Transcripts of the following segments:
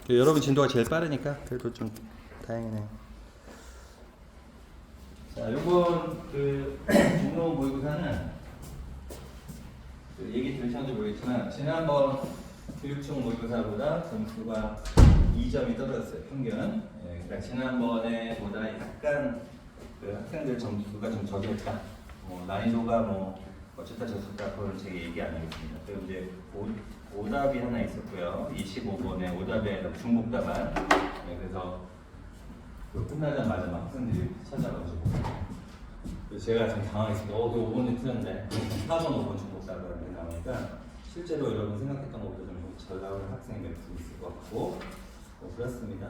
여러분 진도가 제일 빠르니까 그래도 좀 다행이네요. 자, 요번 종로 모의고사는 얘기 들으셨는지 모르겠지만 지난번 교육청 모의고사보다 점수가 2점이 떨어졌어요. 평균. 그러니까 지난번에보다 약간 학생들 점수가 좀 저조했다. 난이도가 어쨌다 저쨌다 그건 제가 얘기 안 하겠습니다. 그리고 이제 오답이 하나 있었고요. 25번에 오답에 중복답안. 그래서 끝나자마자 막 학생들이 찾아가지고 제가 좀 당황했습니다. 그 5번이 틀렸네. 4번, 5번 중복답안이 나오니까 실제로 여러분 생각했던 것보다 좀 잘 나오는 학생이 몇 분 있을 것 같고 그렇습니다.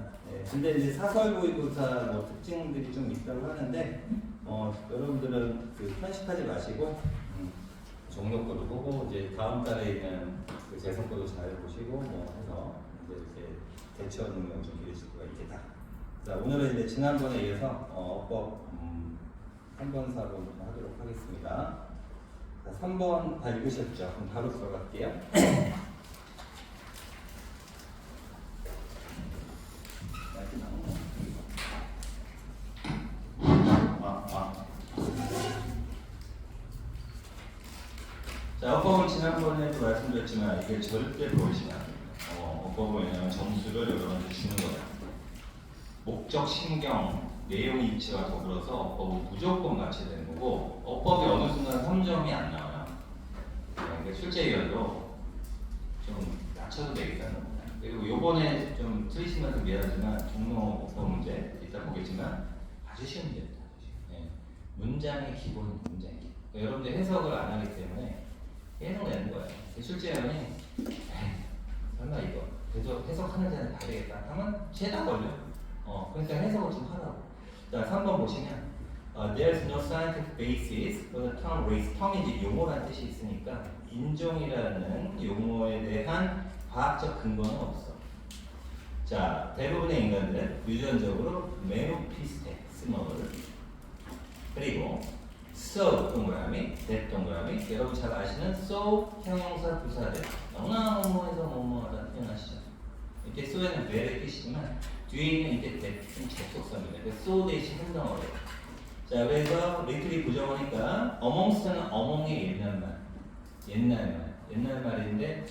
근데 이제 사설 모의고사 특징들이 좀 있다고 하는데 여러분들은 편식하지 마시고 종료 거도 보고 이제 다음 달에 있는 재선 거도 잘 보시고 해서 이제 이렇게 대처 능력 좀 기르실 수가 있겠다. 자, 오늘은 이제 지난번에 이어서 어법 3번, 4번 좀 하도록 하겠습니다. 자, 3번 다 읽으셨죠? 그럼 바로 들어갈게요. 자, 어법은 지난번에도 말씀드렸지만 이게 절대 보이시면 안 됩니다. 어법은 왜냐하면 점수를 여러분한테 주는 거예요. 목적, 신경, 내용 이치와 더불어서 어법은 무조건 맞춰야 되는 거고 어법이 어느 순간 3점이 안 나와요. 그러니까 출제위원도 좀 낮춰도 되겠다는 겁니다. 그리고 요번에 좀 틀리시면 미안하지만 종로 어법 문제 이따 보겠지만 아주 쉬운 문제입니다. 문장의 기본 문장이 그러니까 여러분들 해석을 안 하기 때문에 계속 내는 거예요. 출제위원이 설마 이거 계속 해석하는 데는 봐야 되겠다 하면 죄다 걸려. 그러니까 해석을 좀 하라고. 자, 3번 보시면 there's no scientific basis for the term race. term이 이제 용어라는 뜻이 있으니까 인종이라는 용어에 대한 과학적 근거는 없어. 자, 대부분의 인간들은 유전적으로 매우 비슷해. 스몰을. 그리고 so 동그라미, that 동그라미. 여러분 잘 아시는 so 형용사 부사들. 너무나 뭐뭐해서 뭐뭐하다 표현하시죠. 이때 so에는 very의 뜻이지만 뒤에 있는 이때 that은 접속사입니다. so 대신 행동어예요. 자, 그래서 리틀이 부정어니까 amongst는 among의 옛날 말인데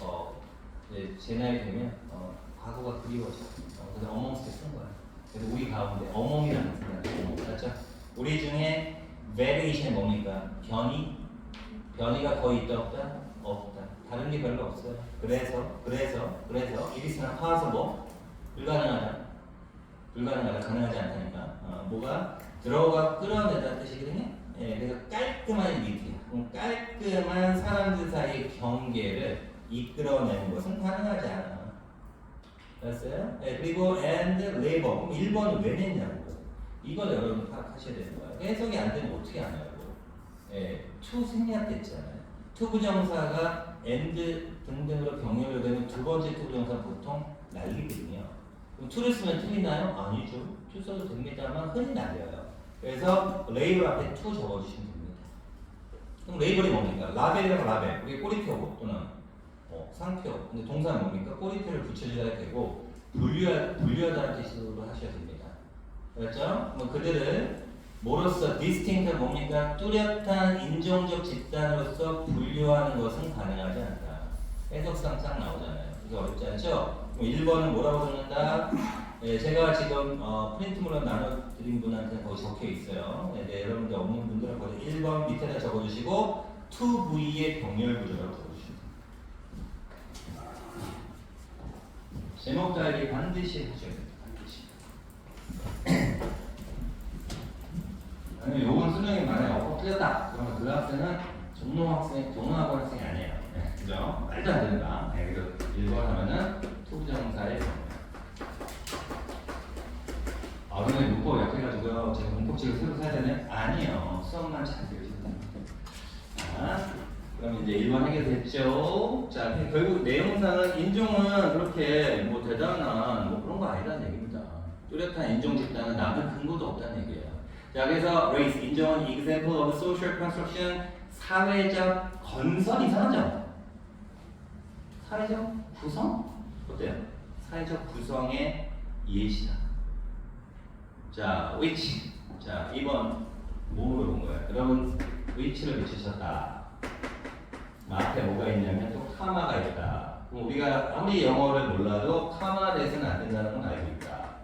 이제 제 나이 되면 과거가 그리워져. 그래서 amongst 쓴 거야. 그래서 우리 가운데 among이라는 단어가 맞죠? 우리 중에 variation 뭡니까? 변이가 거의 있다 없다? 없다. 다른 게 별로 없어요. 그래서 이리스나 파서뭐 불가능하다, 가능하지 않다니까. 뭐가 들어가 끌어내다 뜻이거든요. 그래서 깔끔한 리트야. 깔끔한 사람들 사이의 경계를 이끌어내는 것은 가능하지 않아. 알았어요? 그리고 and labor. 그럼 1번은 왜 냈냐고. 이걸 여러분 파악하셔야 되는 거예요. 해석이 안 되면 어떻게 하냐고. to 생략됐잖아요. to 부정사가 and 등등으로 병렬로 되면 두 번째 to 부정사 보통 날리거든요. 그럼 to를 쓰면 틀리나요? 아니죠. to 써도 됩니다만 흔히 날려요. 그래서 레이블 앞에 to 적어주시면 됩니다. 그럼 레이블이 뭡니까? 라벨이라고 라벨. 이게 꼬리표 또는 상표. 근데 동사는 뭡니까? 꼬리표를 붙여줘야 되고 분류하다는 뜻으로 하셔야 됩니다. 그렇죠? 그들을 뭐로서 디스팅트 뭡니까? 뚜렷한 인종적 집단으로서 분류하는 것은 가능하지 않다. 해석상 딱 나오잖아요. 그래서 어렵지 않죠? 1번은 뭐라고 적는다? 제가 지금 프린트물로 나눠드린 분한테는 거기 적혀 있어요. 여러분들 없는 분들은 거기 1번 밑에다 적어주시고 2V의 병렬 구조라고 적어주시면 됩니다. 제목 달기 반드시 하셔야 됩니다. 아니면 요번 수능이 만약에 틀렸다. 그러면 그 학생은 종로학원 학생이 아니에요. 그죠? 말도 안 된다. 그래서 1번 하면은 투부정사의 근데 문법 약해가지고요. 제가 문법책을 새로 사야 되네? 아니에요. 수업만 잘 들으시면 됩니다. 자, 그럼 이제 1번 해결됐죠? 자, 결국 내용상은 인종은 그렇게 대단한 그런 거 아니라는 얘기입니다. 뚜렷한 인종 집단은 남은 근거도 없다는 얘기예요. 자, 그래서 race, 인종은 example of social construction, 사회적 건설 이상하죠? 사회적 구성? 어때요? 사회적 구성의 예시다. 자, which. 자, 2번 뭐 물어본 거야? 여러분, which를 외치셨다. 앞에 뭐가 있냐면 또 카마가 있다. 그럼 우리가 아무리 영어를 몰라도 카마 대해서는 안 된다는 건 알고 있다.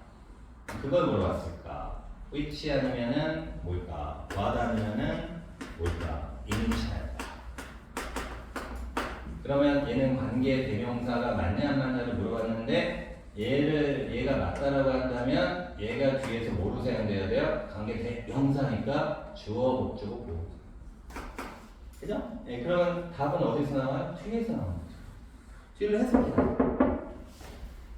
그걸 물어봤을까? which 아니면은 뭘까? what 아니면은 뭘까? 인차였다. 그러면 얘는 관계 대명사가 맞냐 안 맞냐를 물어봤는데 얘가 맞다라고 한다면 얘가 뒤에서 뭐로 사용돼야 돼요? 관계 대명사니까 주어, 목적어, 보호. 그죠? 예, 그러면 답은 어디서 나와요? 뒤에서 나오는 거죠. 뒤를 해석해야 돼요.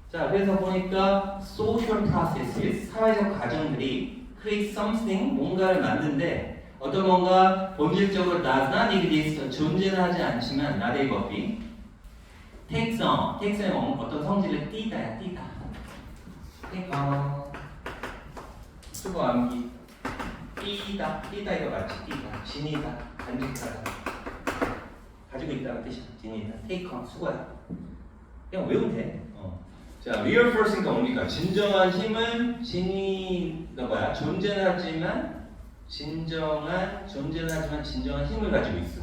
자, 그래서 보니까 social processes, 사회적 과정들이 create something, 뭔가를 만든데 어떤 뭔가 본질적으로 does not exist, 존재는 하지 않지만 not a copy, takes on, takes의 어떤 성질을 띠다야, 띠다. take on, 수거 암기, 띠다, 띠다 이거 맞지? 띠다, 지니다, 간직하다, 가지고 있다는 뜻이야. 지니다, take on, 수거야. 그냥 외우면 돼. 자, real force니까 뭡니까? 진정한 힘은 진이가 뭐야? 존재는 하지만 진정한 힘을 가지고 있어.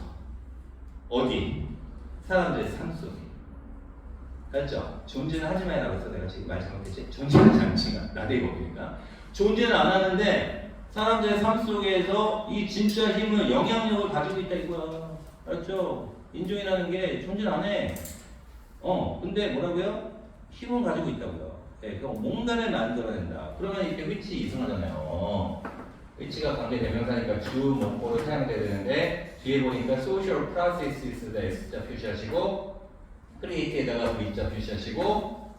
어디? 사람들의 삶 속에. 맞죠? 존재는 하지만이라고 해서 내가 지금 말 잘못했지? 존재하지 않지만 나대 이거니까 존재는 안 하는데 사람들의 삶 속에서 이 진짜 힘을 영향력을 가지고 있다 이거야. 알았죠? 인종이라는 게 존재는 안 해. 근데 뭐라고요? 힘을 가지고 있다고요. 네, 그럼 뭔가를 만들어낸다. 그러면 이렇게 which 이승하잖아요. which가 관계 대명사니까 주 목보로 사용돼야 되는데 뒤에 보니까 social processes에다 S자 표시하시고 create에다가 V자 표시하시고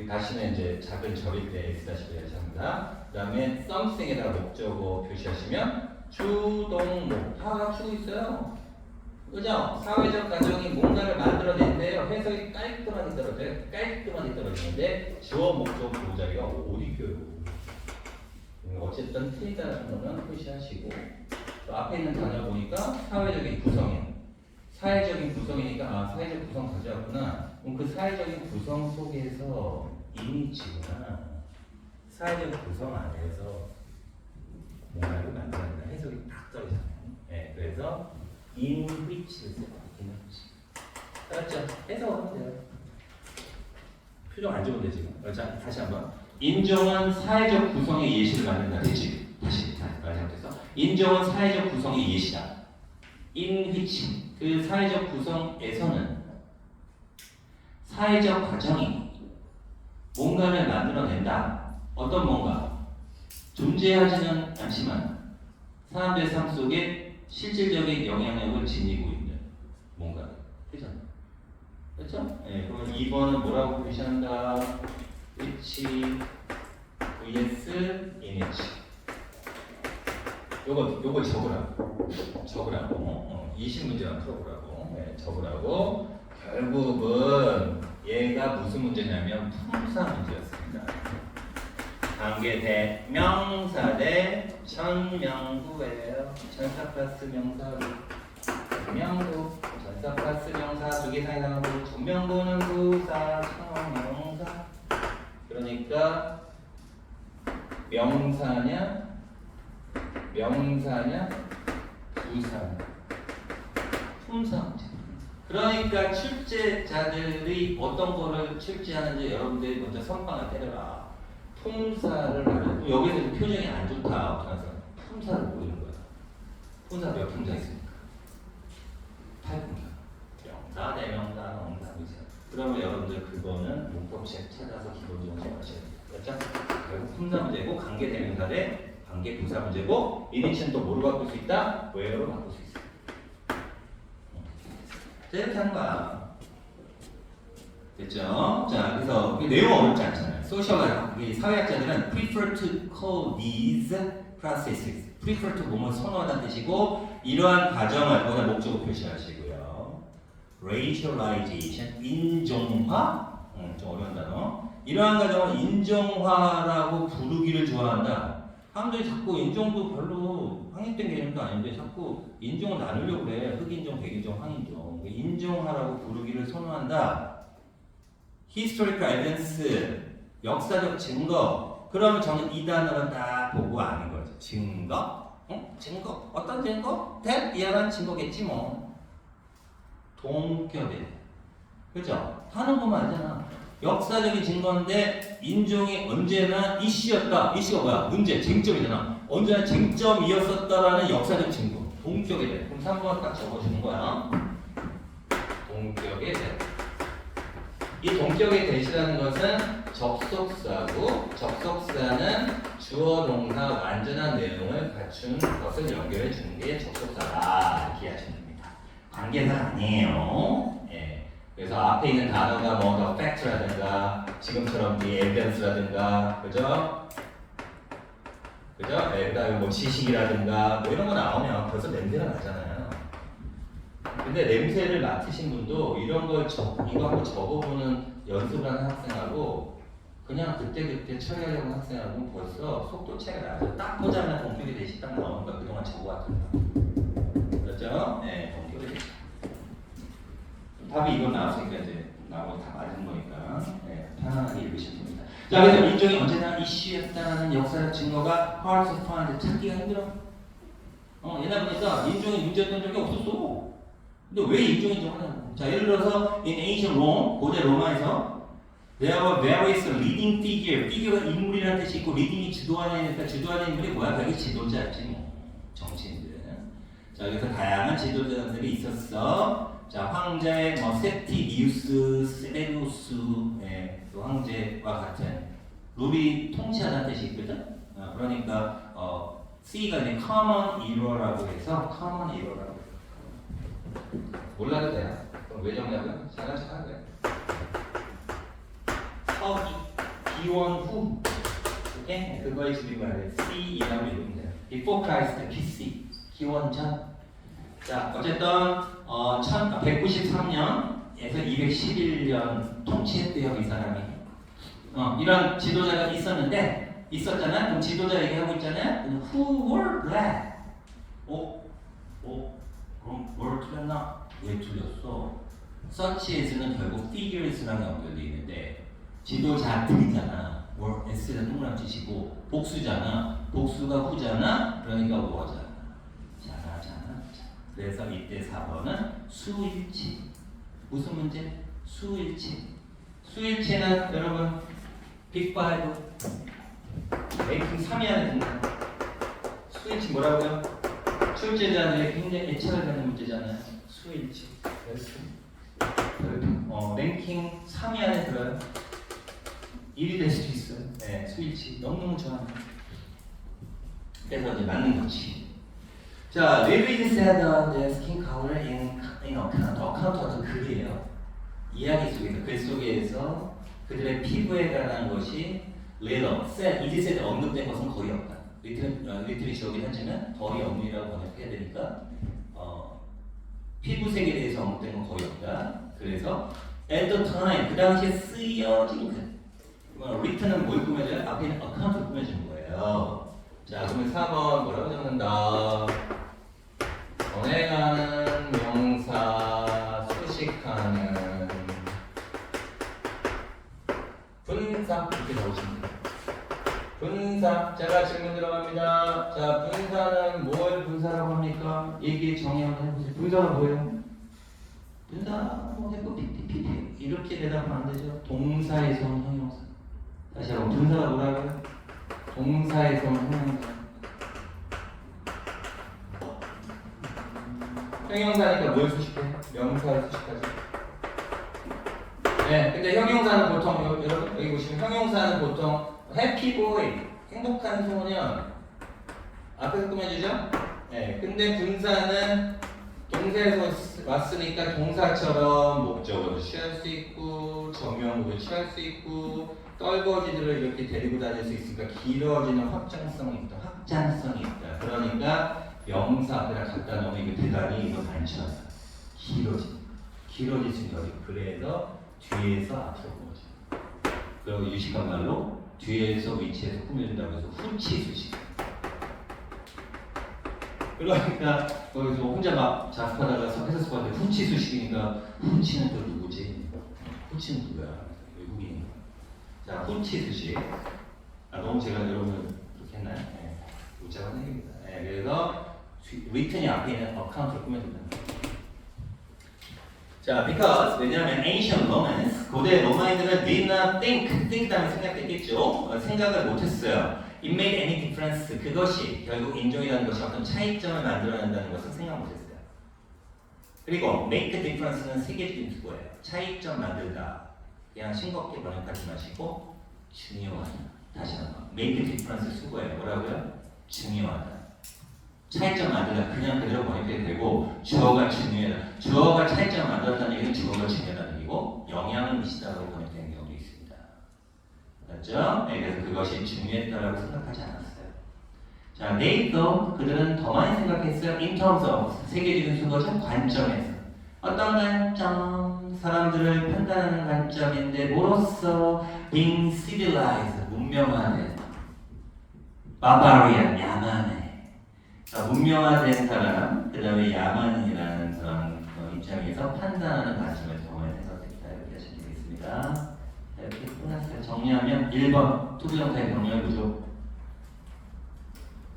다시는 이제 작은 절일 때 X 다시 표시합니다. 그 다음에 something에다가 목적어 표시하시면 주동목 다 갖추고 있어요. 그죠? 사회적 가정이 뭔가를 만들어낸대요. 해석이 깔끔하게 떨어지는데 주어, 목적, 보호자리가 어디 있어요? 어쨌든 틀리다는 거는 표시하시고 또 앞에 있는 단어 보니까 사회적인 구성이니까 사회적 구성 가져왔구나. 그럼 그 사회적인 구성 속에서 이미지구나. 사회적 구성 안에서 뭔가를 만들어낸다. 해석이 딱 떨어지잖아요. 네, 그래서 in which를 써요. in which. 알았죠? 해석하면 돼요. 표정 안 좋은데 지금. 자, 다시 한번. 인정은 사회적 구성의 예시를 만든다. 되지? 다시 말 잘못했어. 인정은 사회적 구성의 예시다. in which 그 사회적 구성에서는 사회적 과정이 뭔가를 만들어낸다. 어떤 뭔가 존재하지는 않지만 사람들의 삶 속에 실질적인 영향력을 지니고 있는 뭔가. 그죠? 그렇죠? 네, 그러면 2번은 뭐라고 표시한다? which vs in which. 요거 적으라고. 20문제만 풀어보라고. 네, 적으라고. 결국은 얘가 무슨 문제냐면 품사 문제였습니다. 관계 대명사 대 전명구예요. 전사 플러스 명사 명구, 전사 플러스 명사 두 개 사이 나오고 전명구는 부사, 청명사. 그러니까 명사냐 부사냐 품사 문제. 그러니까 출제자들이 어떤 거를 출제하는지 여러분들이 먼저 선빵을 때려라. 품사를 말하고 여기서 표정이 안 좋다. 그래서 품사를 모르는 거야. 품사 몇 품사 있습니까? 8품사. 명사, 대명사, 명사, 의사. 그러면 여러분들 그거는 문법책 찾아서 기본적으로 하셔야 돼요. 그렇죠? 결국 품사 문제고 관계 대명사 대 관계 부사 문제고 이니치는 또 뭐로 바꿀 수 있다? where로 바꿀 수 있어요. 자, 이렇게 하는 거야. 됐죠? 자, 그래서 내용 어렵지 않잖아요. 소셜 사회학자들은 prefer to call these processes. prefer to 뭐뭐 선호하다는 뜻이고 이러한 과정을 거기다 목적어 표시하시고요. racialization 인종화, 좀 어려운 단어. 이러한 과정을 인종화라고 부르기를 좋아한다. 사람들이 자꾸 인종도 별로 확립된 개념도 아닌데 자꾸 인종을 나누려고 그래. 흑인종, 백인종, 황인종. 인종화라고 부르기를 선호한다. historical evidence, 역사적 증거. 그러면 저는 이 단어를 딱 보고 아는 거죠. 증거? 응? 증거? 어떤 증거? 대비하는 증거겠지 뭐. 동격에. 그죠? 하는 것만 알잖아. 역사적인 증거인데 인종이 언제나 이슈였다. 이슈가 뭐야? 문제, 쟁점이잖아. 언제나 쟁점이었었다라는 역사적 증거. 동격에 대해. 그럼 3번 딱 적어주는 거야. 동격에 대해. 이 동격에 대시라는 것은 접속사고, 접속사는 주어 동사 완전한 내용을 갖춘 것을 연결해 주는 게 접속사다. 이렇게 이해하시면 됩니다. 관계사 아니에요. 예. 그래서 앞에 있는 단어가 뭐 the fact라든가 지금처럼 the evidence라든가 그죠? 그죠? 예, 그다음에 뭐 지식이라든가 뭐 이런 거 나오면 벌써 냄새가 나잖아요. 근데 냄새를 맡으신 분도 이런 걸 이거 한번 적어보는 연습을 하는 학생하고 그냥 그때그때 처리하려고 하는 학생하고 벌써 속도 차이가 나죠. 딱 보자면 동격에 대시 딱 나오니까 그동안 적어왔던 거. 그렇죠? 네, 동격에 대시. 답이 이거 나왔으니까 이제 나하고 다 맞은 거니까 네, 편안하게 읽으시면 됩니다. 자, 그래서 인종이 언제나 이슈였다는 역사적 증거가 hard to find, 찾기가 힘들어. 옛날 보니까 인종이 문제였던 적이 없었어. 근데 왜 인종인지 하냐고. 자, 예를 들어서 in ancient Rome, 고대 로마에서 there were various leading figure. figure가 인물이라는 뜻이 있고 leading이 주도하는 인물이 뭐야? 그게 지도자였지 뭐. 정치인들. 자, 그래서 다양한 지도자들이 있었어. 자, 황제 뭐 세티비우스, 세베루스, 예, 그 황제와 같은 룰이 통치하다는 뜻이 있거든. 그러니까 C가 이제 common era라고 해서 common era라고. 몰라도 돼요. 그럼 왜 정답은? 잘난 척 하는 거예요. 서기, 기원 후. 오케이? 그거의 줄임말을 C이라고 읽으면 돼요. Before Christ, BC. 기원 전. 자, 어쨌든 193년에서 211년 통치했대요, 이 사람이. 이런 지도자가 있었잖아. 그럼 지도자 얘기하고 있잖아요. Who were black? 그럼 뭘 틀렸나? 왜 틀렸어? such as는 결국 figures랑 연결되어 있는데 지도자들이잖아. s가 동그란 뜻이고 복수잖아. 복수가 후잖아. 그러니까 뭐잖아. 잘하잖아. 그래서 이때 4번은 수일치. 무슨 문제? 수일치. 수일치는 여러분 빅5 랭킹 3위 안에 든다. 수일치 뭐라고요? 출제자들이 굉장히 애착을 갖는 문제잖아요. 수일치. 랭킹 3위 안에 들어요. 1위 될 수도 있어요. 네, 수일치. 너무너무 좋아하는. 그래서 이제 맞는 거지. 자, David said the skin color in account. account가 글이에요. 이야기 속에서, 글 속에서 그들의 피부에 관한 것이 little, said, 이제 said 언급된 것은 거의 없다. 리트리처어긴 하지만 거의 없니라고 번역해야 되니까 피부색에 대해서 언급된 건 거의 없다. 그래서 at the time, 그 당시에 쓰여진 글. written은 뭘 꾸며줘요? 앞에 있는 account를 꾸며주는 거예요. 자, 그러면 4번 뭐라고 적는다? 전해가는 명사, 수식하는 분사 이렇게 적으시면 돼요. 분사. 제가 질문 들어갑니다. 자, 분사는 뭘 분사라고 합니까? 얘기 정의 한번 해보세요. 분사가 뭐예요? 분사 뭐 해보 PPP 이렇게 대답하면 안 되죠. 동사에서 온 형용사. 다시 한번 분사가 뭐라고요? 동사에서 온 형용사. 형용사니까 뭘 수식해? 명사를 수식하죠. 네, 근데 형용사는 보통 여러분 여기 보시면 형용사는 보통 해피 보이, 행복한 소년 앞에서 꾸며주죠? 네, 근데 분사는 동사에서 왔으니까 동사처럼 목적어도 취할 수 있고 정명으로 취할 수 있고 떨거지들을 이렇게 데리고 다닐 수 있으니까 길어지는 확장성이 있다. 그러니까 명사 앞에다 갖다 놓으면 이거 대단히 이거 많잖아. 길어질 수 있는 거지. 그래서 뒤에서 앞으로 꾸며줘. 그리고 유식한 말로 뒤에서 위치에서 꾸며준다고 해서 후치 수식. 그러니까 거기서 혼자 막 자습하다가 회사 스포한테 후치 수식이니까 후치는 또 누구지? 후치는 누구야? 꼬치 수식. 너무 제가 여러분을 그렇게 했나요? 네. 우자가 생깁니다. 네, 그래서 written이 앞에 있는 account를 꾸며준다. 자, because 왜냐하면 ancient Romans 고대 로마인들은 did not think 다음에 생각했겠죠. 생각을 못했어요. It made any difference. 그것이 결국 인종이라는 것이 어떤 차이점을 만들어낸다는 것을 생각 못했어요. 그리고 make a difference는 세계적인 수고예요. 차이점 만들다. 그냥 싱겁게 번역하지 마시고 중요하다. 다시 한번 make a difference 수고예요. 뭐라고요? 중요하다. 차이점 만들다 그냥 그대로 번역해도 되고 주어가 중요하다. 주어가 차이점 만들었다는 얘기는 주어가 중요하다는 얘기고 영향을 미치다라고 번역되는 경우도 있습니다. 맞죠? 네, 그래서 그것이 중요했다라고 생각하지 않았어요. 자, they thought 그들은 더 많이 생각했어요. in terms of 세계적인 수거죠. 관점에서 어떤 관점? 사람들을 판단하는 관점인데 뭐로써? being civilized 문명화된 barbarian 야만의 문명화된 사람, 그 다음에 야만이라는 그런 입장에서 판단하는 관점에서 더 많이 생각했다 이렇게 하시면 되겠습니다. 이렇게 끝났어요. 정리하면 1번 투부정사의 병렬 구조.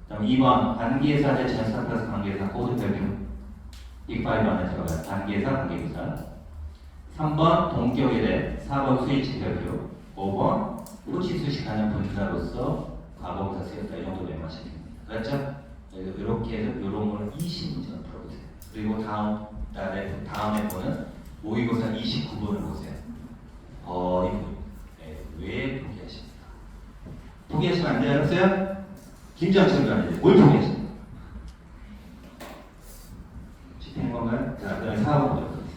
그다음 2번 관계사 대 전사 플러스 관계사 코드 별표. 이 파일 안에 들어가요. 관계사 관계부사. 3번 동격에 대해 4번 스위치 별표. 5번 후치 수식하는 분사로서 과거부사 쓰였다. 이 정도 메모하시면 됩니다. 그렇죠? 이렇게 해서 이런 거는 20문제는 풀어보세요. 그리고 다음에 거는 모의고사 29번을 보세요. 이분 왜 포기하십니까? 포기하시면 안 되지 않았어요? 김정철 교관님 뭘 포기하십니까? 집행 건가요? 자, 그 다음에 4번 보도록 하겠습니다.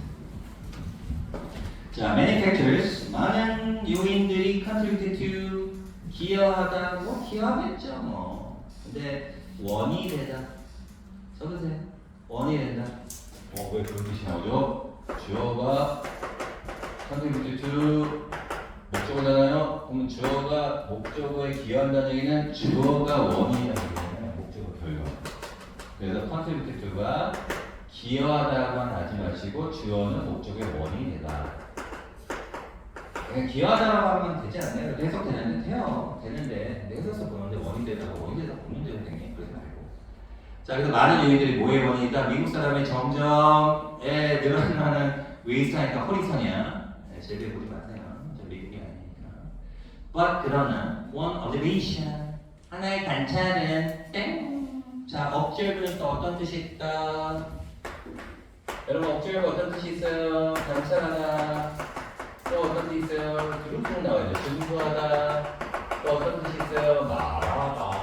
자, manufacturers 많은 요인들이 contribute to 기여하다 뭐 기여하겠죠 뭐. 근데 원이 되다. 써보세요. 원이 된다. 왜 그런 뜻이 나오죠? 주어가 contribute to 목적어잖아요. 그럼 주어가 목적어에 기여한다는 얘기는 주어가 원인이라는 얘기잖아요. 목적어 결과. 그래서 contribute to가 기여하다만 하지 마시고 주어는 목적의 원인이 되다. 그냥 기여하다라고 하면 되지 않나요? 해석되는데 돼요. 되는데 해석서 보는데 원인 되다가 원인 되다 보면 되는 게 그러지 말고. 자, 그래서 많은 요인들이 뭐의 원인이다? 미국 사람의 점점 늘어나는 웨이스타니까 허리선이야. 제대로 보지 마세요. 저 미국이 아니니까. But 그러나 one observation 하나의 관찰은 땡. 자, observe는 또 어떤 뜻이 있다? 여러분 observe 어떤 뜻이 있어요? 관찰하다. 또 어떤 뜻이 있어요? 드루풍 나와요. 준수하다. 또 어떤 뜻이 있어요? 말하다.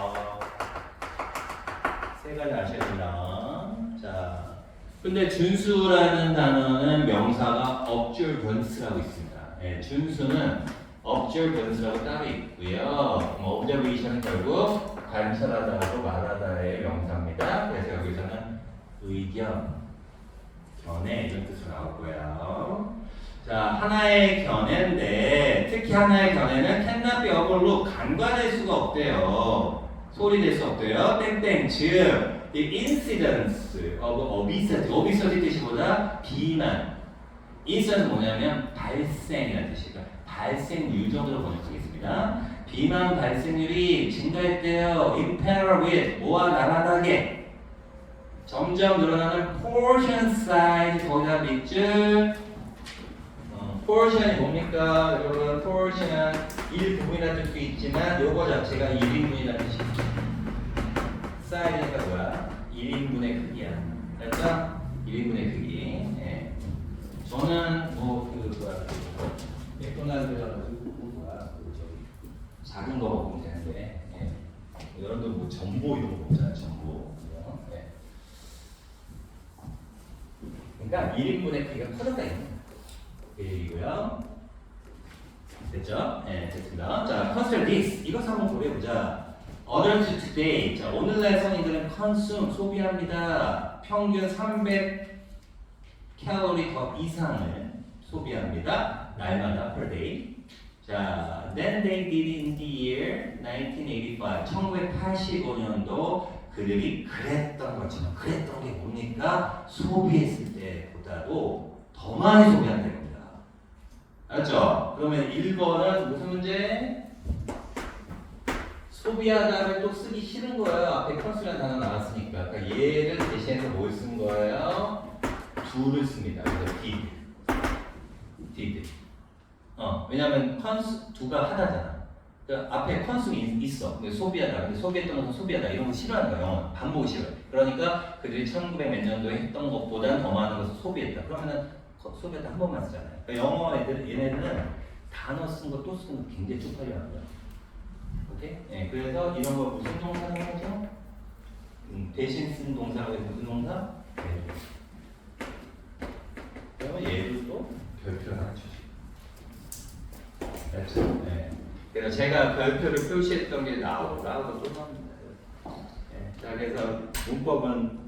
세 가지 아셔야 됩니다. 자, 근데 준수라는 단어는 명사가 observance라고 있습니다. 준수는 observance라고 따로 있고요. observation은 결국 관찰하다고 말하다의 명사입니다. 그래서 여기서는 의견, 견해 이런 뜻으로 나오고요. 자, 하나의 견해인데 특히 하나의 견해는 cannot be overlooked 간과될 수가 없대요. 소리낼 수 없대요. 땡땡 즉 the incidence of obesity 뜻이보다 비만 incidence 뭐냐면 발생이라는 뜻이에요. 발생률 정도로 번역하겠습니다. 비만 발생률이 증가했대요. in parallel with 뭐와 나란하게 점점 늘어나는 portion size 거기다 밑줄 포션이 뭡니까? 여러분 포션은 일부분이라는 뜻도 있지만 요거 자체가 1인분이라는 뜻이 있죠. 사이즈가 뭐야? 1인분의 크기야. 그렇죠? 1인분의 크기. 네. 저는 맥도날드 가지고 작은 거 먹으면 되는데 여러분들 뭐 전보 이런 거 먹잖아요. 전보. 네. 그러니까 1인분의 크기가 커졌다 이거예요. 그 얘기고요. 됐죠? 네, 됐습니다. 자, consider this. 이것을 한번 고려해보자. Others today. 자, 오늘날 성인들은 consume, 소비합니다. 평균 300 칼로리 더 이상을 소비합니다. 날마다 per day. 자, then they did in the year 1985. 1985년도 그들이 그랬던 것처럼 그랬던 게 뭡니까? 소비했을 때보다도 더 많이 소비한다는 겁니다. 알았죠? 그러면 1번은 무슨 문제? 소비하다를 또 쓰기 싫은 거예요. 앞에 컨스라는 단어 나왔으니까. 그러니까 얘를 대신해서 뭘 쓴 거예요? do를 씁니다. 그래서 did. 왜냐면 do가 하다잖아. 그러니까 앞에 컨스는 있어. 근데 소비하다. 근데 소비했던 것은 소비하다. 이런 거 싫어하는 거야. 영어. 반복이 싫어. 그러니까 그들이 1900 몇 년도에 했던 것보다 더 많은 것을 소비했다. 그러면은 소비하다 한 번만 쓰잖아요. 그러니까 영어 얘네들은 단어 쓴 거 또 쓰는 거 굉장히 쪽팔려 하는 거야. 오케이? 네, 그래서 이런 거 무슨 동사를 하죠? 대신 쓴 동사가 무슨 동사? 그러면 얘도 또 별표를 하나 주시고. 그렇죠? 네. 그래서 제가 별표를 표시했던 게 나오고 또 나옵니다. 네. 자, 그래서 문법은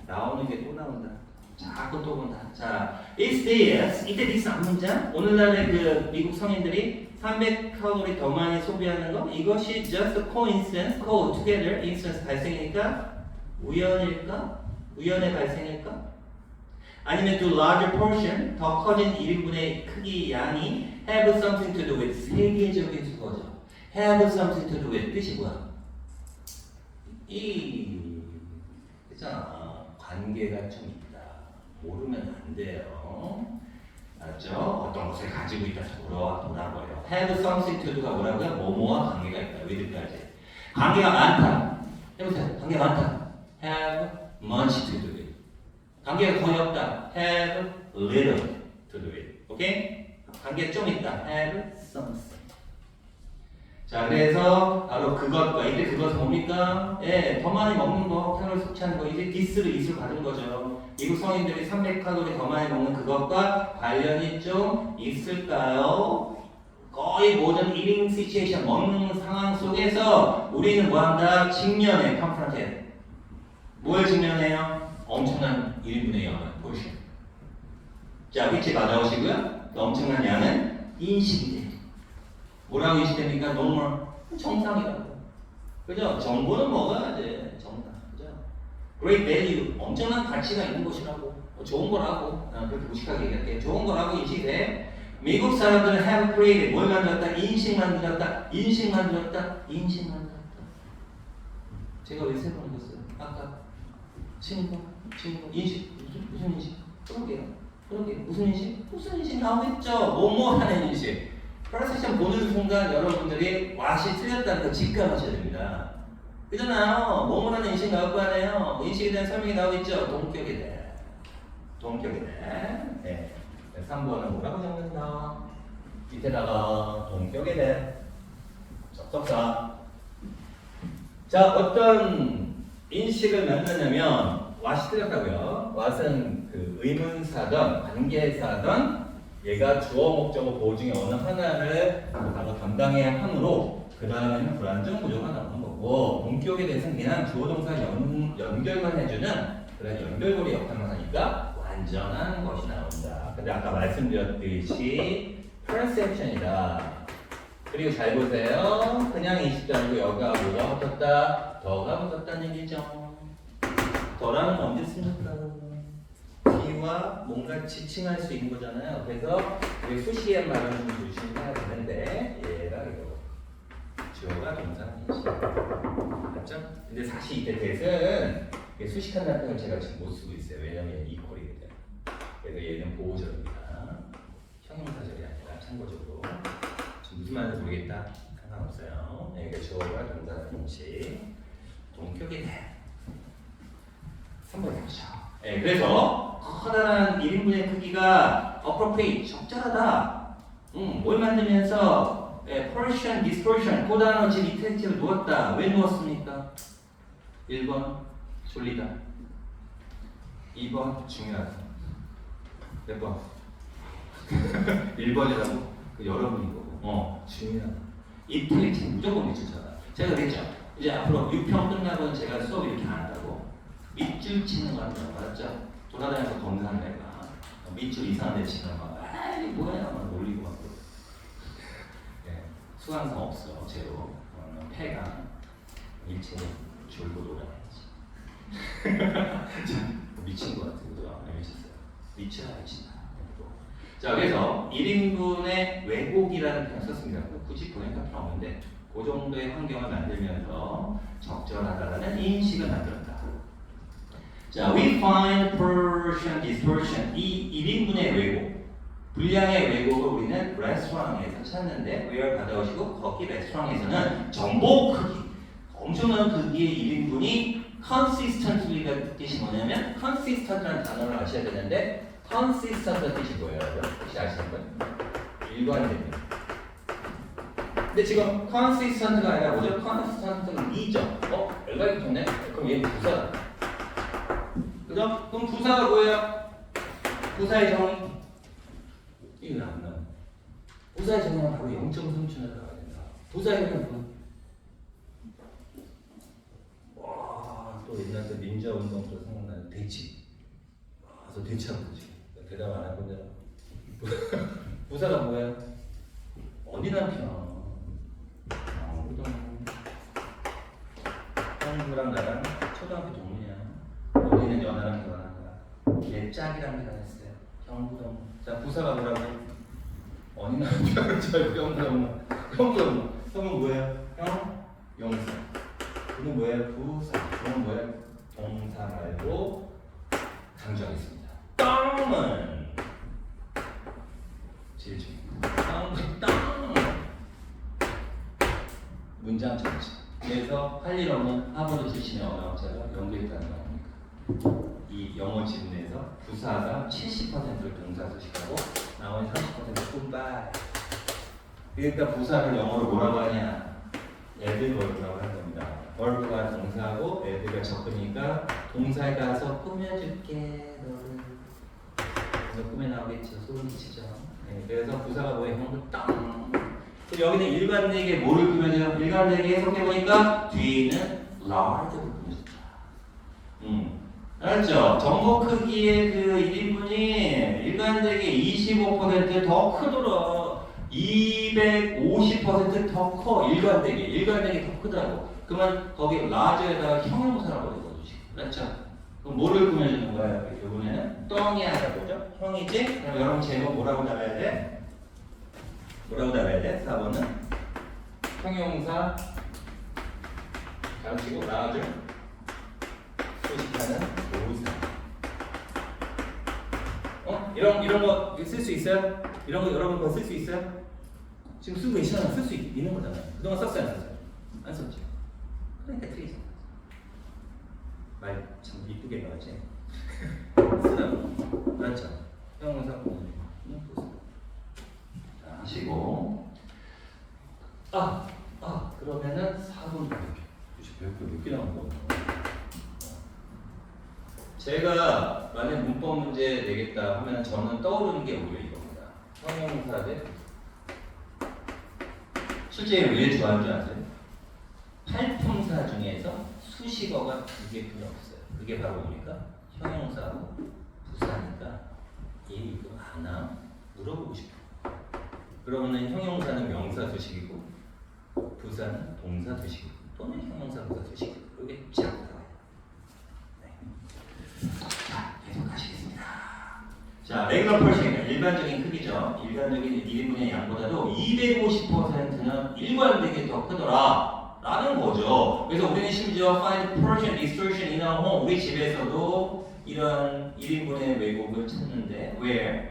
나오는 게 또 나온다. 자꾸 또 본다. 자, is this 이때 this 앞문장 오늘날의 그 미국 성인들이 300칼로리 더 많이 소비하는 거 이것이 just a coincidence, co together, instance 발생이니까 우연일까? 우연의 발생일까? 아니면 to larger portion 더 커진 1인분의 크기 양이 have something to do with 세계적인 수거죠. have something to do with 뜻이 뭐야? 있잖아. 관계가 좀 있다. 모르면 안 돼요. 알았죠? 어떤 것을 가지고 있다 돌아버려. have something to do가 뭐라고요? 뭐뭐와 관계가 있다. with까지. 관계가 많다. 해보세요. 관계가 많다. have much to do with. 관계가 거의 없다. have little to do with. 오케이? 관계가 좀 있다. have something. 자, 그래서 바로 그것과 이제 그것은 뭡니까? 예, 더 많이 먹는 거, 칼로리 섭취하는 거, 이제 디스를 이슬 받은 거죠. 미국 성인들이 300칼로리 더 많이 먹는 그것과 관련이 좀 있을까요? 거의 모든 eating situation, 먹는 상황 속에서 우리는 뭐한다? 직면해, confronted. 뭘 직면해요? 엄청난 1인분의 양을 portion. 자, 위치 받아오시고요. 엄청난 양은 인식이 돼. 뭐라고 인식됩니까? normal. 정상이라고. 그죠? 정보는 먹어야지. 정상. 그죠? great value. 엄청난 가치가 있는 것이라고. 좋은 거라고. 그렇게 무식하게 얘기할게요. 좋은 거라고 인식이 돼. 미국 사람들은 have created. 뭘 만들었다? 인식 만들었다. 인식 만들었다. 인식 만들었다. 제가 왜 세 번 읽었어요? 아까. 친구. 인식. 무슨 인식? 그러게요. 무슨 인식? 무슨 인식 나오겠죠? 뭐뭐 하는 인식. 프레젠테이션 보는 순간 여러분들이 왓이 틀렸다는 거 직감하셔야 됩니다. 그잖아요. 뭐뭐라는 인식 나올 거 아니에요. 인식에 대한 설명이 나오겠죠. 동격에 대해. 네. 3번은 뭐라고 적는다? 밑에다가 동격에 대해. 접속사. 자, 어떤 인식을 만드냐면 왓이 틀렸다고요. 왓은 그 의문사든 관계사든 얘가 주어 목적어 보호 중에 어느 하나를 바로 담당해야 하므로 그 다음에는 불안정 구조가 나오는 거고 본격에 대해서는 그냥 주어 동사 연결만 해주는 그런 연결고리 역할만 하니까 완전한 것이 나온다. 근데 아까 말씀드렸듯이 perception이다. 그리고 잘 보세요. 그냥 인식도 아니고 여기가 뭐가 붙었다? 더가 붙었다는 얘기죠. 더라는 언제 씁니까? 비와 뭔가 지칭할 수 있는 거잖아요. 그래서 우리 수식의 말은 좀 조심해야 되는데 얘가 이거 주어가 동사인 인식. 맞죠? 근데 사실 이때 대은 수식한다는 표현을 제가 지금 못 쓰고 있어요. 왜냐면 이퀄이거든요. 그래서 얘는 보호절입니다. 형용사절이 아니라 참고적으로 지금 무슨 말인지 모르겠다. 상관없어요. 그러니까 주어가 동사인 인식. 동격이 돼. 3번 해보죠. 네, 그래서 커다란 1인분의 크기가 appropriate, 적절하다. 뭘 만들면서 portion, dispersion, 그 단어 지금 이 텍스트를 누웠다. 왜 누웠습니까? 1번 졸리다. 2번 중요하다. 몇 번? 1번이라고? 그 여러분인 거고. 중요하다. 이 텍스트 무조건 밑줄쳐다. 제가 그랬죠. 이제 앞으로 6평 끝나고는 제가 수업 이렇게 안 한다고. 밑줄 치는 거 한다고 알았죠? 돌아다니면서 검사하는 애가 밑줄 이상한 데 치는 거 아이 뭐야 막 놀리고 막 네, 수강생 없어 제로 폐가 일체 졸고 놀아야지 미친 거 같은 거죠? 미쳤어요. 미쳐야 미친다. 자 그래서 1인분의 왜곡이라는 표현 썼습니다. 굳이 보내니까 필요 없는데 그 정도의 환경을 만들면서 적절하다라는 인식을 만들었다. 자, we find portion distortion. 이 1인분의 왜곡, 분량의 왜곡을 우리는 레스토랑에서 찾는데 where 받아오시고 거기 레스토랑에서는 정보 크기, 엄청난 크기의 1인분이 consistently가 뜻이 뭐냐면 consistent라는 단어를 아셔야 되는데 consistent의 뜻이 뭐예요? 혹시 아시는 분? 일관됩니다. 근데 지금 consistent가 아니라 뭐죠? consistent는 이죠. 여기가 이렇게 좋네? 그럼 얘는 부사다. 그죠? 그럼 부사가 뭐예요? 부사의 정의? 이거 안 나와. 부사의 정의는 바로 0.3초나 나와야 된다. 부사의 정의는 뭐? 와, 또 옛날 때 민자운동도 생각나는 대치. 저 대치하고 지금 대답 안 할 건데. 부사가 뭐예요? 어디 남편? 형부랑 나랑 초등학교 동문이야. 우리는 연하랑 결혼한 거야. 걔 짝이랑 결혼했어요. 형부동. 자, 부사가 뭐라고? 어디 남편? 저 형부동. 형부동. 형은 뭐예요? 형? 용사. 그는 뭐예요? 부사. 그는 뭐예요? 동사 말고 강조하겠습니다. 땅은 제일 중요합니다. 땅. 문장 전체. 그래서 할 일 없는 하버드 출신의 언어학자가 연구했다는 거 아닙니까? 이 영어 지문에서 부사가 70%를 동사 소식하고 나머지 30%를 뿜빠. 그러니까 부사를 영어로 뭐라고 하냐? 애드버브라고 하는 겁니다. 버브가 동사고 애드가 접근이니까 동사에 가서 꾸며줄게 너를. 그래서 꾸며 나오겠죠. 소름끼치죠. 네, 그래서 부사가 뭐예요? 형도 땅. 여기는 일관되게 뭐를 꾸며줘요? 일관되게 해석해보니까 뒤에는 large를 꾸며줬다. 알았죠? 정보 크기의 그 1인분이 일관되게 25%더 크더라. 250%더 커. 일관되게 더 크다고. 그러면 거기 large에다가 형용사라고 해거든요. 그렇죠? 그럼 뭐를 꾸며주는 거예요? 이번에는 똥이 아니라 뭐죠? 형이지? 그럼 여러분 제목 뭐라고 달아야 돼? 뭐라고 달아야 돼? 4번은 형용사 가르치고 large 소식하는 도사. 이런 거 쓸 수 있어요? 이런 거 여러분 거 쓸 수 있어요? 지금 쓰고 계시잖아요. 쓸 수 있는 거잖아요. 그동안 썼어요, 안 썼어요? 안 썼죠. 그러니까 틀리잖아. 말 참 이쁘게 나왔지. 쓰라고. 그렇죠. 형용사 도사. 자, 하시고. 그러면은 4번 도대체 몇 개 나온 거? 제가 만약 문법 문제 내겠다 하면 저는 떠오르는 게 오히려 이겁니다. 형용사 대 실제 왜 좋아하는 줄 아세요? 팔품사 중에서 수식어가 2개뿐이 없어요. 그게 바로 뭡니까? 형용사하고 부사니까 얘 이거 하나 물어보고 싶어. 그러면은 형용사는 명사 수식이고 부사는 동사 수식이고 또는 형용사 부사 수식이고 이게 쫙 나와요. 자, 계속 가시겠습니다. 자, 레귤러 펄싱입니다. 일반적인 크기죠. 일반적인 1인분의 양보다도 250%는 일관되게 더 크더라 라는 거죠. 그래서 우리는 심지어 find portion distortion in our home, 우리 집에서도 이런 1인분의 왜곡을 찾는데 where?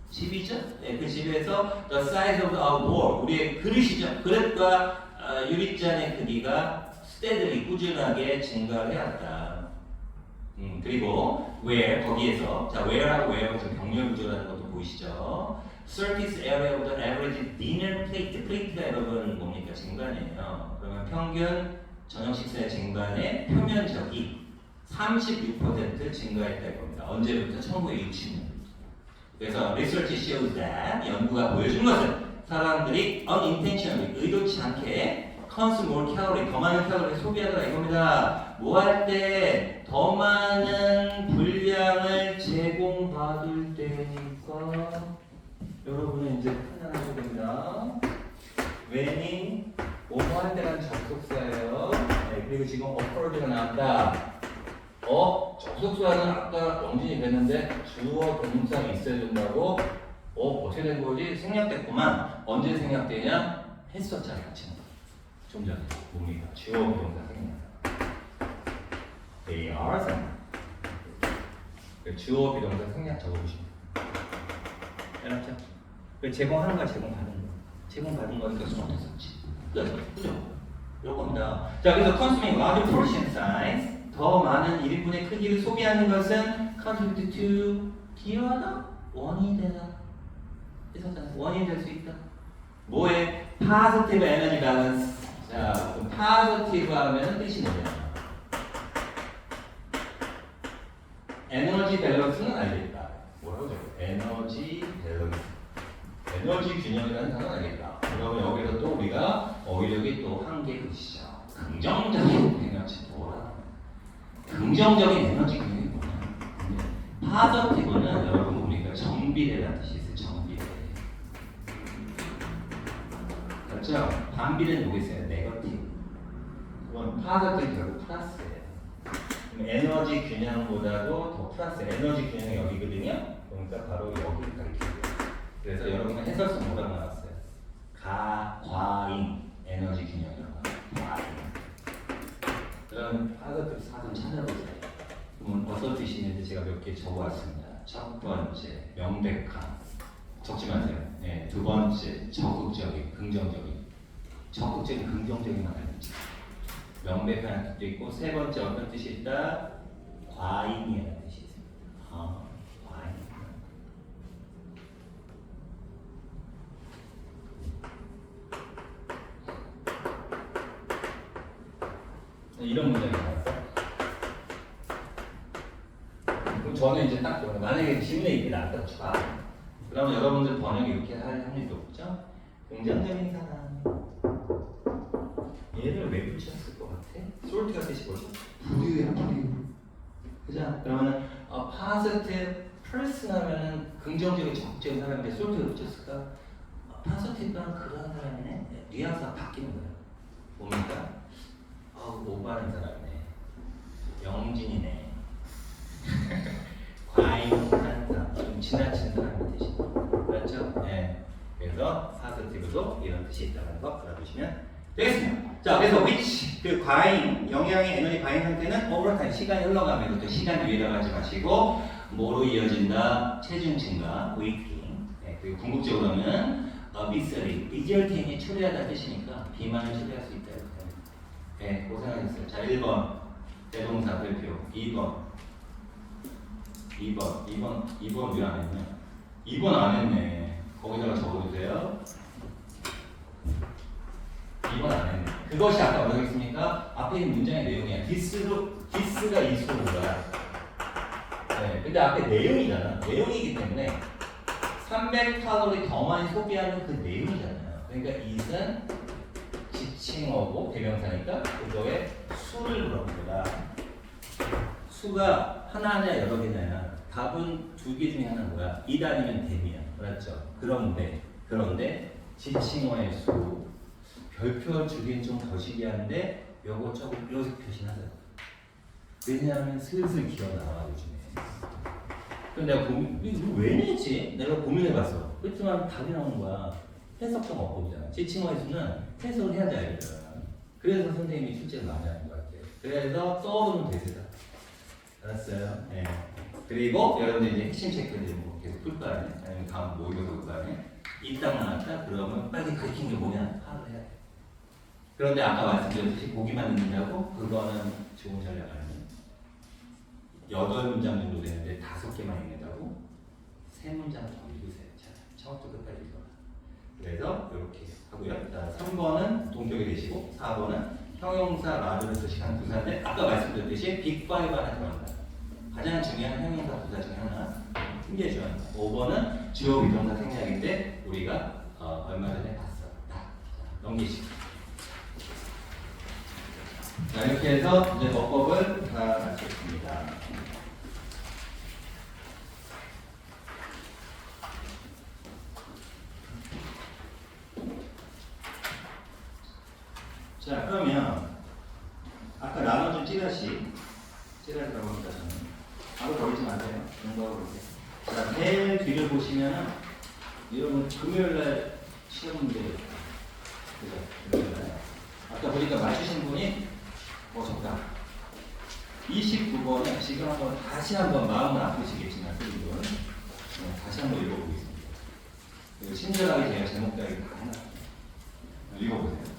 집이죠? 네, 그 집에서 the size of our bowl, 우리의 그릇이죠. 그릇과 유리잔의 크기가 steadily 꾸준하게 증가를 해왔다. 그리고 where 거기에서 자 where하고 where가 좀 병렬 구조라는 것도 보이시죠? surface area of the average dinner plate. 플레이트가 여러분 뭡니까? 쟁반이에요. 그러면 평균 저녁 식사의 쟁반의 표면적이 36% 증가했다는 겁니다. 언제부터? 1960년. 그래서 research shows that 연구가 보여준 것은 사람들이 unintentionally 의도치 않게 consume more calorie, 더 많은 칼로리를 소비하더라 이겁니다. 뭐 할 때 더 많은 분량을 제공받을 때니까 여러분은 이제 판단하셔야 됩니다. when이 뭐뭐 할 때는 접속사예요. 네, 그리고 지금 occurred가 나왔다. 접속사는 아까 영진이 됐는데 주어 동사가 있어야 된다고 어떻게 된 거지? 생략됐구만. 언제 생략되냐? 했었잖아 지금. 좀 전에 뭡니까? 주어 비동사 생략. They are 생략. 주어 비동사 생략 적어보시면 알았죠? 제공하는 거 제공받은 거. 제공받은 거니까 수업 했었지. 그죠? 요겁니다. 자, 그래서 consuming large portion size, 더 많은 1인분의 크기를 소비하는 것은 contribute to 기여하다? 원인이 되다. 있었잖아. 원인이 될 수 있다. 뭐에? positive energy balance. 자, 그럼 positive 하면 뜻이 뭐냐? 에너지 밸런스는 알겠다. 뭐라고 적어? 에너지 밸런스. 에너지 균형이라는 단어는 알겠다. 그러면 여기서 또 우리가 어휘력이 또 한 개 것이죠. 긍정적인 에너지 뭐라? 긍정적인 에너지 균형이 뭐냐? 파저티브는 여러분 보니까 정비례라는 뜻이 있어요. 정비례. 그렇죠? 반비례는 뭐겠어요? 네거티브. 그건 파저티브 결국 플러스예요. 그럼 에너지 균형보다도 더 플러스. 에너지 균형이 여기거든요. 그러니까 바로 여기를 가리켜요. 그래서 여러분은 해설서 뭐라고 나왔어요? 과잉 에너지 균형이라고 합니다. 과잉. 그럼 파저티브 사전 찾아보세요. 그러면 어떤 뜻이 있는지 제가 몇 개 적어왔습니다. 첫 번째, 명백한. 적지 마세요. 네, 두 번째, 적극적인, 긍정적인. 적극적인, 긍정적인만 알겠죠. 명백한 뜻도 있고, 세 번째 어떤 뜻이 있다? 과잉이라는 뜻이 있습니다. 과잉. 이런 문장이 나왔어요. 그럼 저는 이제 딱 만약에 질문에 이게 나왔다 추가. 그러면 여러분들 번역이 이렇게 할 확률이 높죠? 긍정적인 사람. 얘를 왜 붙였을 것 같아? 솔트가 뜻이 뭐죠? 부류야, 부류. 그죠? 그러면은 positive person 하면은 긍정적인 적극적인 사람인데 솔트가 붙였을까? positive는 그런 사람이네. 뉘앙스가 바뀌는 거야. 뭡니까? 오바는 사람이네. 영진이네. 과잉한 사람, 좀 지나친 사람이 되시. 그렇죠? 네. 그래서 파서티브도 이런 뜻이 있다는 거 알아두시면 되겠습니다. 자, 그래서 which 그 과잉, 영양의 에너지 과잉 상태는 오버타임 시간이 흘러가면 또 시간 유예라고 하지 마시고 뭐로 이어진다? 체중 증가, 웨이팅. 네, 그리고 궁극적으로는 미스리, 비절팅이 초래하다 뜻이니까 비만을 초래할 수 있다. 네, 고생하셨어요. 자, 1번 대동사 별표, 2번 왜 안 했냐? 2번 안 했네. 거기다가 적어주세요. 2번 안 했네. 그것이 아까 뭐라고 했습니까? 앞에 있는 문장의 내용이야. 디스가 이수로야. 네, 근데 앞에 내용이잖아. 내용이기 때문에 300칼로리 더 많이 소비하는 그 내용이잖아요. 그러니까 it은 지칭어고 대명사니까 그거에 수를 물어봅니다. 수가 하나냐 여러 개냐야. 답은 두 개 중에 하나는 뭐야? it 아니면 them이야. 그렇죠? 그런데 지칭어의 수 별표 주기엔 좀 거시기한데 요거 조금 요색 표시하세요. 왜냐하면 슬슬 기어 나와 요즘에. 그럼 내가 이거 왜 내지? 내가 고민해봤어. 그렇지만 답이 나오는 거야. 해석성 어법이잖아. 지칭어의 수는 해석을 해야 돼 알거든. 그래서 선생님이 출제를 많이 하는 것 같아요. 그래서 써보면 되세요. 알았어요? 네. 그리고 여러분들 이제 핵심 체크들을 뭐 계속 풀 거 아니에요? 아니면 다음 모의고사 볼 거 아니에요? 이딱 나왔다? 그러면 빨리 가르친 게 뭐냐? 파악을 해야 돼. 그런데 아까 말씀드렸듯이 보기만 듣는다고? 그거는 좋은 전략 아니에요. 8문장 정도 되는데 5개만 읽는다고? 3문장 더 읽으세요. 자, 처음부터 끝까지 읽어라. 그래서 이렇게 하고요. 자, 3번은 동격이 되시고 4번은 형용사 라드를 뜻한 부사인데 아까 말씀드렸듯이 빅5 하나 들어간다. 가장 중요한 형용사 부사 중에 하나 굉장히 중요합니다. 5번은 주어 비동사 생략인데 우리가 얼마 전에 봤어. 넘기시고. 자, 이렇게 해서 이제 어법을 다 마쳤습니다. 자, 그러면 아까 나눠준 찌라시라고 합니다. 저는 바로 버리지 마세요. 공부하고 보세요. 자, 제일 뒤를 보시면 여러분 금요일날 시험 문제 그죠? 금요일날 아까 보니까 맞추신 분이 적다. 29번에 지금 한번 다시 한번 마음은 아프시겠지만 그리고 다시 한번 읽어보겠습니다. 친절하게 제가 제목 따위 다 해놨습니다. 읽어보세요.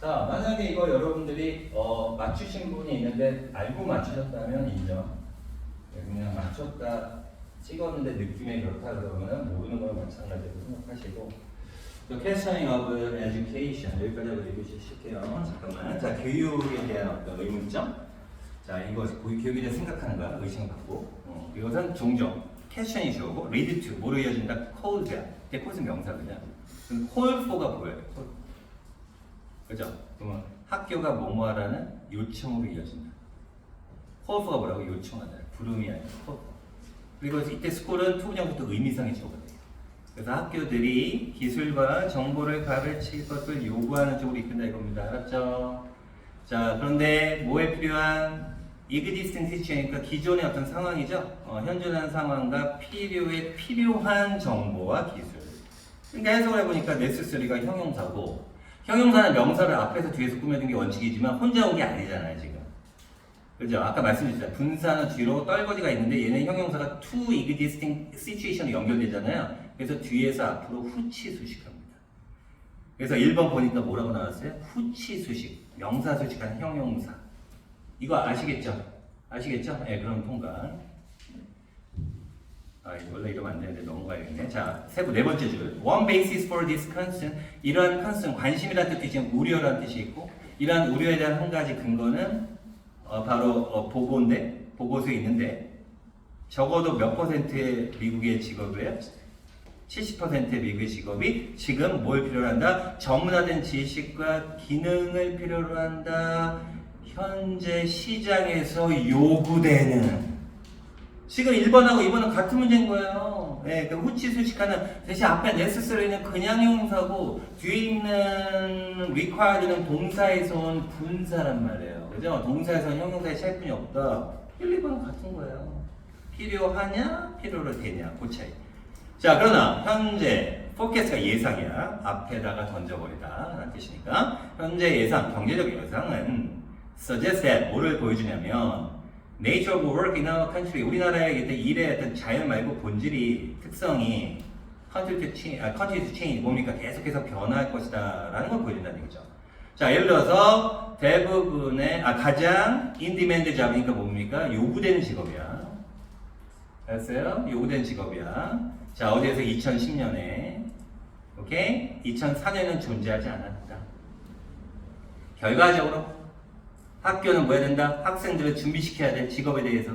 자, 만약에 이거 여러분들이 맞추신 분이 있는데 알고 맞추셨다면 인정. 그냥 맞췄다 찍었는데 느낌이 그렇다 그러면 모르는 거랑 마찬가지로 생각하시고. The questioning of education 여기까지 하고 읽으실게요. 잠깐만. 자, 교육에 대한 어떤 의문점. 자, 이거 교육에 대해 생각하는 거야. 의심 갖고. 이것은 종종 question이죠. lead to 뭐로 이어진다? cause야. cause 명사 그냥. 그럼 call for가 보여요. 그죠? 그러면 학교가 뭐뭐하라는 요청으로 이어진다. call for가 뭐라고? 요청하다. 부름이 아니라 call for. 그리고 이때 school은 투부정부터 의미상의 주어가 돼요. 그래서 학교들이 기술과 정보를 가르칠 것을 요구하는 쪽으로 이끈다 이겁니다. 알았죠? 자, 그런데 뭐에 필요한 existing situation, 그러니까 기존의 어떤 상황이죠. 현존한 상황과 필요한 정보와 기술. 그러니까 해석을 해보니까 necessary가 형용사고, 형용사는 명사를 앞에서 뒤에서 꾸며준 게 원칙이지만 혼자 온 게 아니잖아요 지금. 그죠? 아까 말씀드렸잖아요. 분사는 뒤로 떨거지가 있는데 얘는 형용사가 to existing situation으로 연결되잖아요. 그래서 뒤에서 앞으로 후치 수식합니다. 그래서 1번 보니까 뭐라고 나왔어요? 후치 수식, 명사 수식한 형용사. 이거 아시겠죠? 아시겠죠? 네, 그럼 통과. 원래 이러면 안 되는데 넘어가야겠네. 자, 네 번째 줄. One basis for this concern. 이러한 concern, 관심이라는 뜻이 지금 우려라는 뜻이 있고, 이러한 우려에 대한 한 가지 근거는 바로 보고서에 있는데, 적어도 몇 퍼센트의 미국의 직업이에요? 70%의 미국의 직업이 지금 뭘 필요로 한다? 전문화된 지식과 기능을 필요로 한다. 현재 시장에서 요구되는. 지금 1번하고 2번은 같은 문제인 거예요. 네, 그 후치 수식하는 대신 앞에 necessary는 그냥 형용사고 뒤에 있는 required는 동사에서 온 분사란 말이에요. 그죠? 동사에서 온 형용사의 차이뿐이 없다. 1, 2번은 같은 거예요. 필요하냐? 필요로 되냐? 그 차이. 자, 그러나 현재 forecast가 예상이야. 앞에다가 던져버리다 라는 뜻이니까 현재 예상, 경제적 예상은 suggest that 뭐를 보여주냐면 nature of work in our country, 우리나라의 일의 어떤 자연 말고 본질이 특성이 continue to change 뭡니까? 계속해서 변화할 것이다 라는 걸 보여준다는 얘기죠. 자, 예를 들어서 대부분의 가장 in demand job이니까 뭡니까? 요구되는 직업이야. 알았어요? 요구되는 직업이야. 자, 어디에서 2010년에 오케이? 2004년은 존재하지 않았다. 결과적으로 학교는 뭐 해야 된다? 학생들을 준비시켜야 돼. 직업에 대해서.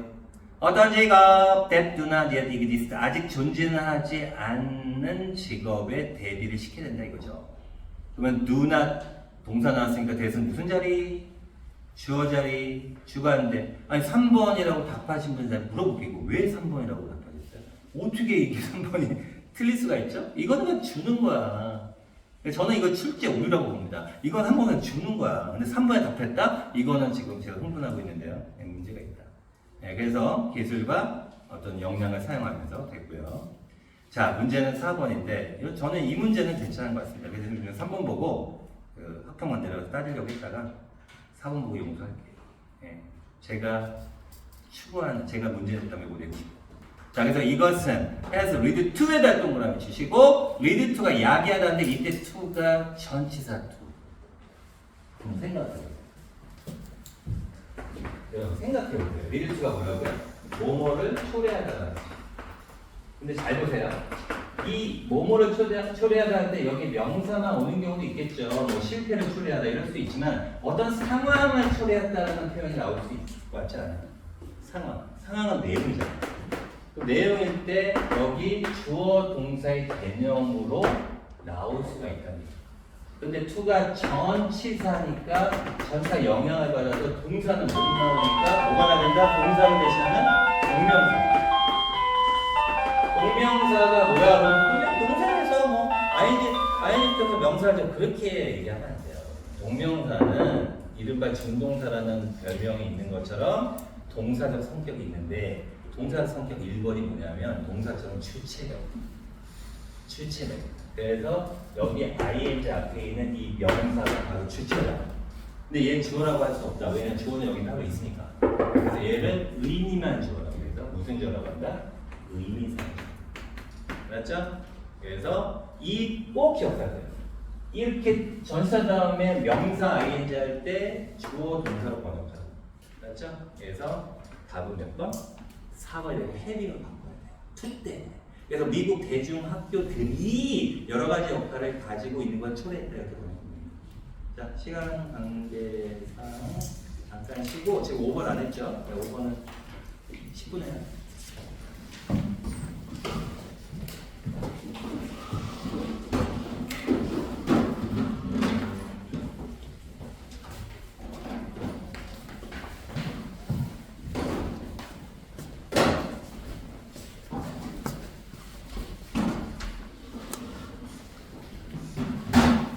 어떤 직업? that do not yet exist. 아직 존재는 하지 않는 직업에 대비를 시켜야 된다 이거죠. 그러면 do not 동사 나왔으니까 대신 무슨 자리? 주어 자리, 주관대. 아니 3번이라고 답하신 분들 물어볼게요. 이거 왜 3번이라고 답하셨어요? 어떻게 이게 3번이 틀릴 수가 있죠? 이거는 그냥 주는 거야. 저는 이거 출제 오류라고 봅니다. 이건 한 번은 주는 거야. 근데 3번에 답했다? 이거는 지금 제가 흥분하고 있는데요. 네, 문제가 있다. 네, 그래서 기술과 어떤 역량을 사용하면서 됐고요. 자, 문제는 4번인데 저는 이 문제는 괜찮은 것 같습니다. 그래서 3번 보고 학평만 내려서 따지려고 했다가 4번 보고 용서할게요. 네, 제가 추구하는, 제가 문제를 때문에 못 내고 싶어요. 자, 그래서 이것은 has lead to에다 동그라미 치시고 lead to가 야기하다는데 이때 to가 전치사 to. 그럼 생각해보세요. 여러분 생각해보세요. lead to가 뭐라고요? 뭐뭐를 초래하다라는 거죠. 근데 잘 보세요. 이 뭐뭐를 초래하다는데 여기 명사만 오는 경우도 있겠죠. 뭐 실패를 초래하다 이럴 수 있지만 어떤 상황을 초래했다는 표현이 나올 수 있을 것 같지 않아요? 상황은 내용이잖아요. 그 내용일 때 여기 주어 동사의 대명으로 나올 수가 있다는 얘기죠. 근데 to가 전치사니까 전사 영향을 받아서 동사는 못 나오니까 뭐가 나된다? 동사를 대신하는 동명사. 동명사가 뭐야? 그럼 동사에서 뭐 ING에서 명사를 그렇게 얘기하면 안 돼요. 동명사는 이른바 준동사라는 별명이 있는 것처럼 동사적 성격이 있는데 동사적 성격 1번이 뭐냐면 동사처럼 주체력. 그래서 여기 ing 앞에 있는 이 명사가 바로 주체다. 근데 얘는 주어라고 할 수 없다. 왜냐면 주어는 여기 따로 있으니까. 그래서 얘는 의미만 주어라고 해서 무슨 주어라고 한다? 의미사. 맞죠? 그래서 이 꼭 기억하세요. 이렇게 전사 다음에 명사 ing 할 때 주어 동사로 번역하고. 맞죠? 그래서 답은 몇 번? 4번에 heavy로 바꿔야 돼요. to 때문에. 그래서 미국 대중학교들이 여러 가지 역할을 가지고 있는 걸 초래했다 이렇게 보는 겁니다. 자, 시간 관계상 잠깐 쉬고 지금 5번 안 했죠? 5번은 10분 해요.